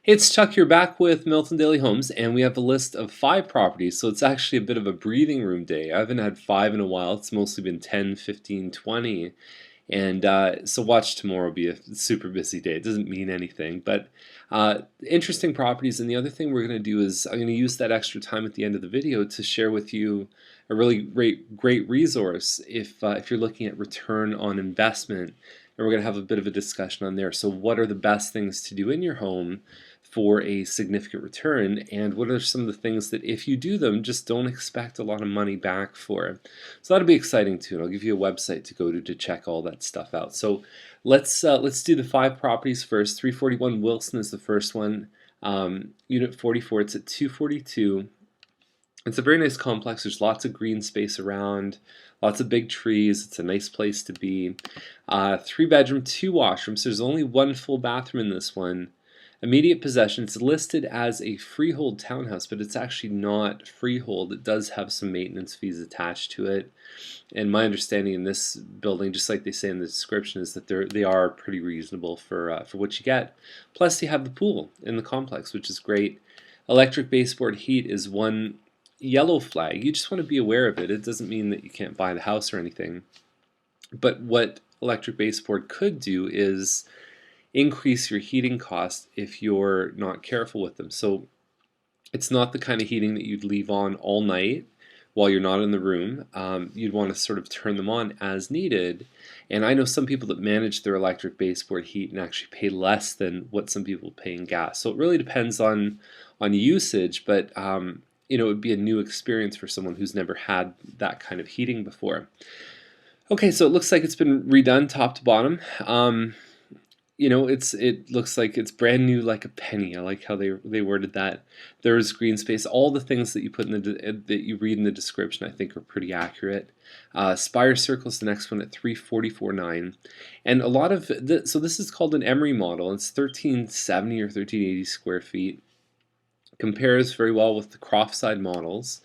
Hey, it's Chuck here back with Milton Daily Homes, and we have a list of 5 properties, so it's actually a bit of a breathing room day. I haven't had 5 in a while. It's mostly been 10, 15, 20. And so watch tomorrow be a super busy day. It doesn't mean anything, but interesting properties. And the other thing we're going to do is I'm going to use that extra time at the end of the video to share with you a really great resource if you're looking at return on investment. And we're going to have a bit of a discussion on there. So what are the best things to do in your home for a significant return, and what are some of the things that if you do them, just don't expect a lot of money back for? So that'll be exciting too, and I'll give you a website to go to check all that stuff out. So let's do the 5 properties first. 341 Wilson is the first one. Unit 44, it's at 242. It's a very nice complex. There's lots of green space around, lots of big trees. It's a nice place to be. 3-bedroom, 2 washrooms. There's only 1 full bathroom in this one. Immediate possession. It's listed as a freehold townhouse, but it's actually not freehold. It does have some maintenance fees attached to it. And my understanding in this building, just like they say in the description, is that they are pretty reasonable for what you get. Plus, you have the pool in the complex, which is great. Electric baseboard heat is one yellow flag. You just want to be aware of it. It doesn't mean that you can't buy the house or anything. But what electric baseboard could do is increase your heating costs if you're not careful with them. So it's not the kind of heating that you'd leave on all night while you're not in the room. You'd want to sort of turn them on as needed. And I know some people that manage their electric baseboard heat and actually pay less than what some people pay in gas. So it really depends on usage, but it would be a new experience for someone who's never had that kind of heating before. Okay, so it looks like it's been redone top to bottom. It looks like it's brand new like a penny. I like how they worded that. There's green space. All the things that you put in that you read in the description, I think, are pretty accurate. Spire Circle is the next one at 344.9, and a lot of so this is called an Emery model. It's 1370 or 1380 square feet. Compares very well with the Croftside models,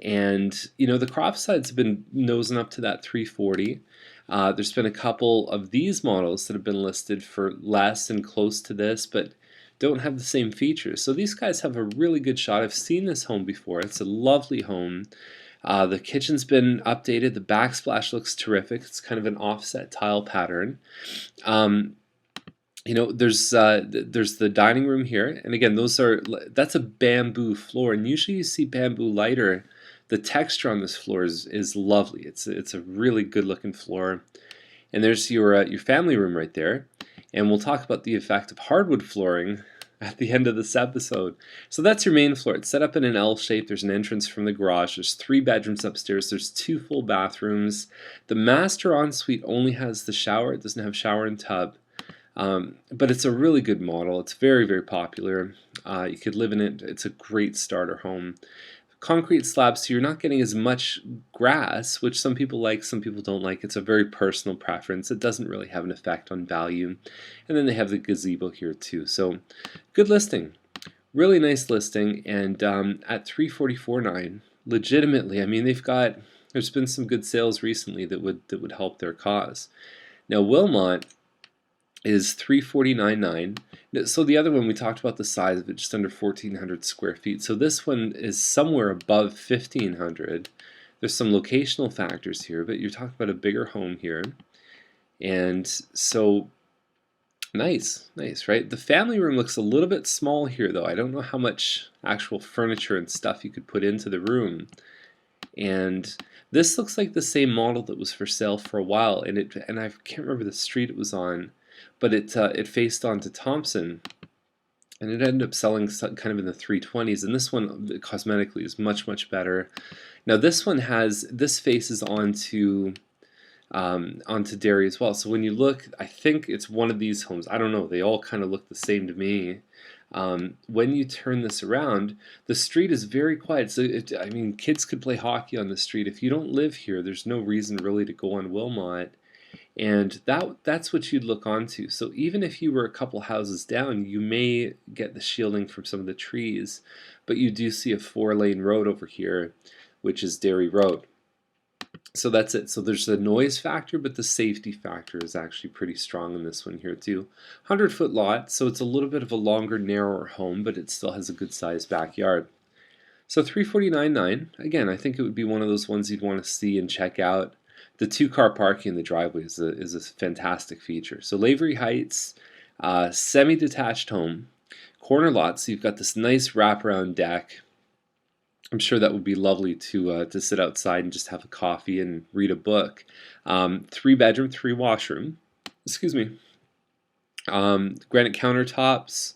and the Croftsides have been nosing up to that 340. There's been a couple of these models that have been listed for less and close to this, but don't have the same features. So these guys have a really good shot. I've seen this home before. It's a lovely home. The kitchen's been updated. The backsplash looks terrific. It's kind of an offset tile pattern. There's the dining room here, and again, that's a bamboo floor, and usually you see bamboo lighter. The texture on this floor is lovely. It's a really good looking floor. And there's your family room right there. And we'll talk about the effect of hardwood flooring at the end of this episode. So that's your main floor. It's set up in an L shape. There's an entrance from the garage. There's 3 bedrooms upstairs. There's 2 full bathrooms. The master ensuite only has the shower. It doesn't have shower and tub. But it's a really good model. It's very, very popular. You could live in it. It's a great starter home. Concrete slabs, so you're not getting as much grass, which some people like, some people don't like. It's a very personal preference. It doesn't really have an effect on value. And then they have the gazebo here too. So good listing. Really nice listing. And at 344.9, legitimately, I mean, there's been some good sales recently that would help their cause. Now Wilmot is 349.9. So the other one, we talked about the size of it, just under 1,400 square feet. So this one is somewhere above 1,500. There's some locational factors here, but you're talking about a bigger home here. And so nice, right? The family room looks a little bit small here, though. I don't know how much actual furniture and stuff you could put into the room. And this looks like the same model that was for sale for a while, and I can't remember the street it was on. But it faced onto Thompson, and it ended up selling kind of in the 320s. And this one, cosmetically, is much better. Now this one faces onto Derry as well. So when you look, I think it's one of these homes. I don't know. They all kind of look the same to me. When you turn this around, the street is very quiet. So I mean, kids could play hockey on the street. If you don't live here, there's no reason really to go on Wilmot. And that's what you'd look onto. So even if you were a couple houses down, you may get the shielding from some of the trees, but you do see a 4-lane road over here, which is Derry Road. So that's it. So there's the noise factor, but the safety factor is actually pretty strong in this one here too. 100-foot lot, so it's a little bit of a longer, narrower home, but it still has a good sized backyard. So 349.9, again, I think it would be one of those ones you'd want to see and check out. The two-car parking in the driveway is a fantastic feature. So Lavery Heights, semi-detached home, corner lot, so you've got this nice wraparound deck. I'm sure that would be lovely to sit outside and just have a coffee and read a book. 3-bedroom, 3-washroom. Excuse me. Granite countertops.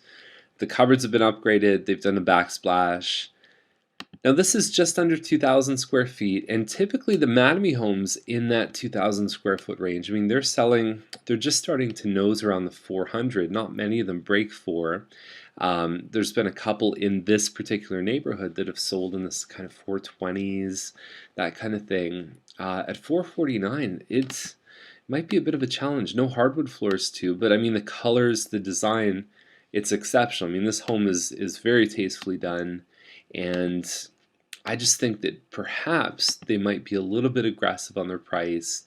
The cupboards have been upgraded. They've done a backsplash. Now this is just under 2,000 square feet, and typically the Mattamy homes in that 2,000 square foot range, I mean, they're just starting to nose around the 400. Not many of them break 4. There's been a couple in this particular neighborhood that have sold in this kind of 420s, that kind of thing. At 449, it might be a bit of a challenge. No hardwood floors too, but I mean the colors, the design, it's exceptional. I mean this home is very tastefully done, and I just think that perhaps they might be a little bit aggressive on their price.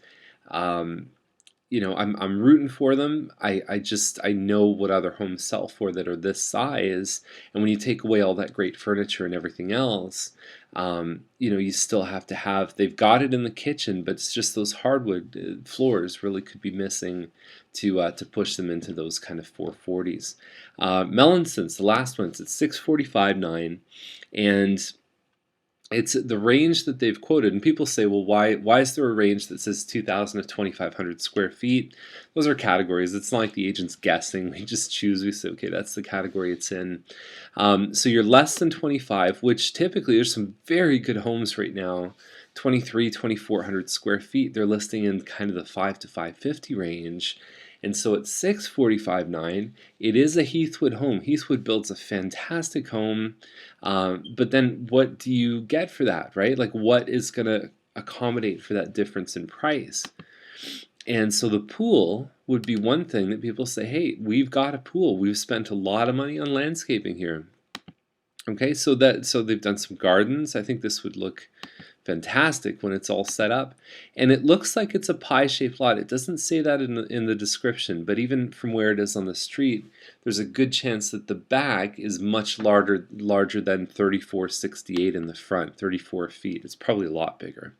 Um, I'm rooting for them. I know what other homes sell for that are this size, and when you take away all that great furniture and everything else, you still have to have. They've got it in the kitchen, but it's just those hardwood floors really could be missing to push them into those kind of 440s. Melonson's the last one. It's at 645.9, and it's the range that they've quoted, and people say, well, why is there a range that says 2,000 to 2,500 square feet? Those are categories. It's not like the agent's guessing. We just choose. We say, okay, that's the category it's in. So you're less than 25, which typically there's some very good homes right now, 2,400 square feet. They're listing in kind of the 5 to 550 range. And so at 645.9, it is a Heathwood home. Heathwood builds a fantastic home, but then what do you get for that, right? Like what is going to accommodate for that difference in price? And so the pool would be one thing that people say, hey, we've got a pool. We've spent a lot of money on landscaping here. Okay, so they've done some gardens. I think this would look fantastic when it's all set up, and it looks like it's a pie-shaped lot. It doesn't say that in the description, but even from where it is on the street, there's a good chance that the back is much larger than 3468 in the front. 34 feet. It's probably a lot bigger.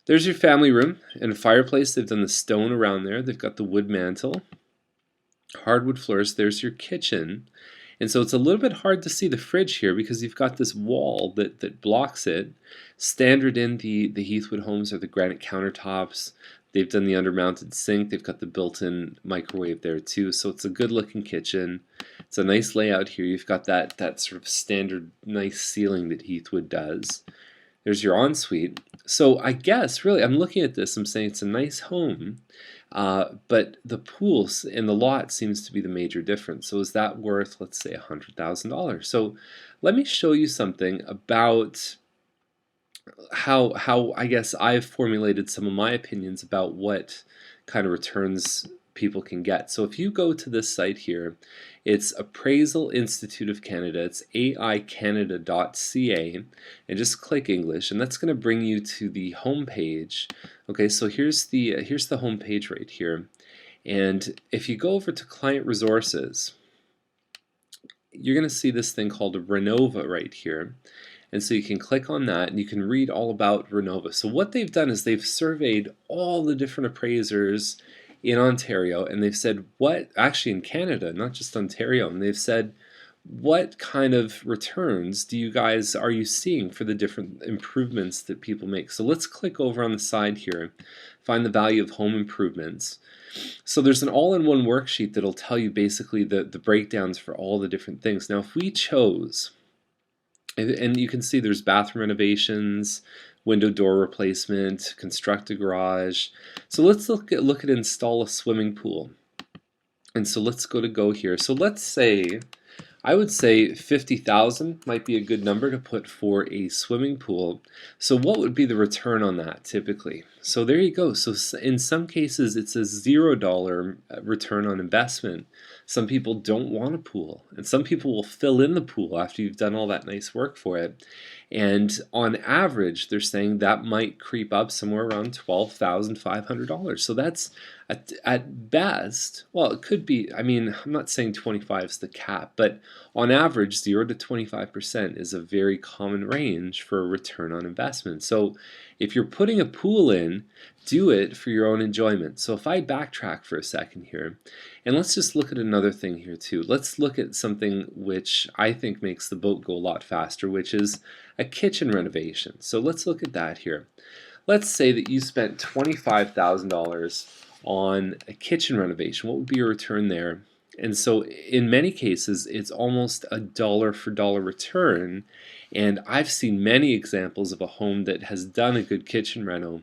There's your family room and a fireplace. They've done the stone around there. They've got the wood mantle, hardwood floors. There's your kitchen. And so it's a little bit hard to see the fridge here because you've got this wall that blocks it. Standard in the Heathwood homes are the granite countertops. They've done the undermounted sink. They've got the built-in microwave there too. So it's a good-looking kitchen. It's a nice layout here. You've got that sort of standard nice ceiling that Heathwood does. There's your ensuite. So I guess really I'm looking at this, I'm saying it's a nice home, but the pools in the lot seems to be the major difference. So is that worth, let's say, $100,000? So let me show you something about how I guess I've formulated some of my opinions about what kind of returns people can get. So if you go to this site here, it's Appraisal Institute of Canada. It's aicanada.ca, and just click English, and that's going to bring you to the home page. Okay, so here's the home page right here, and if you go over to Client Resources, you're going to see this thing called Renova right here. And so you can click on that and you can read all about Renova. So what they've done is they've surveyed all the different appraisers in Ontario, and they've said actually in Canada, not just Ontario, and they've said what kind of returns are you seeing for the different improvements that people make. So let's click over on the side here, find the value of home improvements. So there's an all-in-one worksheet that'll tell you basically the breakdowns for all the different things. Now if we chose, and you can see there's bathroom renovations, window door replacement, construct a garage. So let's look at install a swimming pool. And so let's go here. So let's say, I would say 50,000 might be a good number to put for a swimming pool. So what would be the return on that typically? So there you go. So in some cases it's a $0 return on investment. Some people don't want a pool, and some people will fill in the pool after you've done all that nice work for it. And on average, they're saying that might creep up somewhere around $12,500. So that's at best, well, it could be, I mean, I'm not saying 25 is the cap, but on average, 0 to 25% is a very common range for a return on investment. So if you're putting a pool in, do it for your own enjoyment. So if I backtrack for a second here, and let's just look at another thing here too. Let's look at something which I think makes the boat go a lot faster, which is a kitchen renovation. So let's look at that here. Let's say that you spent $25,000 on a kitchen renovation. What would be your return there? And so in many cases, it's almost a dollar for dollar return. And I've seen many examples of a home that has done a good kitchen reno,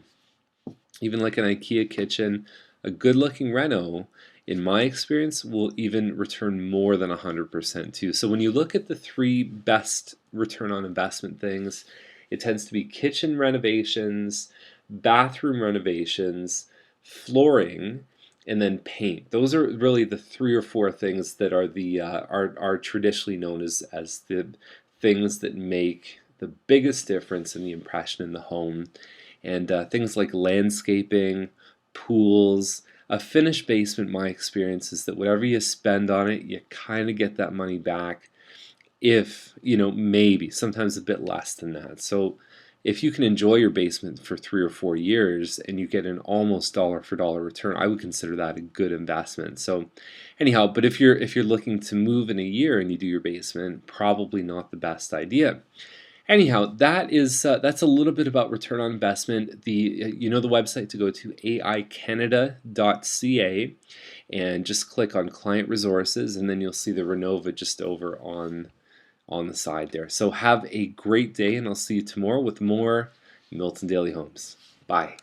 even like an IKEA kitchen, a good looking reno, in my experience, will even return more than 100% too. So when you look at the 3 best return on investment things, it tends to be kitchen renovations, bathroom renovations, flooring, and then paint. Those are really the 3 or 4 things that are the are traditionally known as the things that make the biggest difference in the impression in the home. And things like landscaping, pools, a finished basement, my experience is that whatever you spend on it, you kind of get that money back, if, maybe sometimes a bit less than that. So if you can enjoy your basement for 3 or 4 years and you get an almost dollar for dollar return, I would consider that a good investment. So anyhow, but if you're looking to move in a year and you do your basement, probably not the best idea. Anyhow, that's a little bit about return on investment. The website to go to, aicanada.ca, and just click on client resources, and then you'll see the Renova just over on the side there. So have a great day, and I'll see you tomorrow with more Milton Daily Homes. Bye.